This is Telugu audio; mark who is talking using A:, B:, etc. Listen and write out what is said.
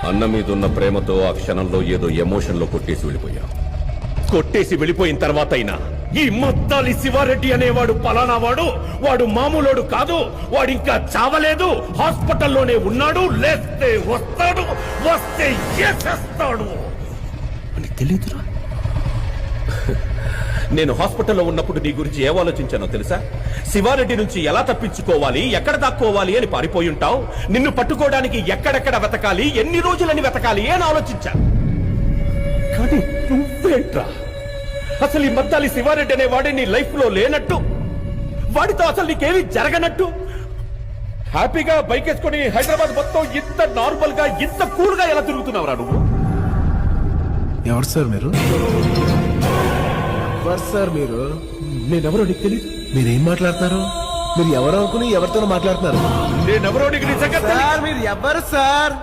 A: అన్న మీదున్న ప్రేమతో ఆ క్షణంలో ఏదో ఎమోషన్లో కొట్టేసి వెళ్ళిపోయిన తర్వాత అయినా ఈ మద్దాలి శివారెడ్డి అనేవాడు పలానా వాడు మామూలోడు కాదు, వాడింకా చావలేదు, హాస్పిటల్లోనే ఉన్నాడు, లేస్తే వస్తాడు, వస్తే చేసేస్తాడు అని తెలీదురా. నేను హాస్పిటల్లో ఉన్నప్పుడు నీ గురించి ఏం ఆలోచించానో తెలుసా? శివారెడ్డి నుంచి ఎలా తప్పించుకోవాలి, ఎక్కడ దాక్కోవాలి అని పారిపోయి ఉంటావు. నిన్ను పట్టుకోవడానికి ఎక్కడెక్కడ వెతకాలి, ఎన్ని రోజులని వెతకాలి అని ఆలోచించా. కానీ నువ్వేంట్రా, అసలు ఈ మద్దాలి శివారెడ్డి అనే వాడి నీ లైఫ్ లో లేనట్టు, వాడితో అసలు నీకేమీ జరగనట్టు హ్యాపీగా బైక్ వేసుకుని హైదరాబాద్ మొత్తం ఇంత నార్మల్ గా ఇంత కూల్ గా ఎలా తిరుగుతున్నావురా నువ్వు?
B: ఎవరు సార్ మీరు? సార్ మీరు?
A: నేనెవరో నీకు తెలీదు.
B: మీరేం మాట్లాడుతున్నారు? మీరు ఎవరు అనుకుని ఎవరితోనో మాట్లాడుతున్నారు?
A: నేనెవరో నీకు నిజంగా
B: మీరు ఎవరు సార్?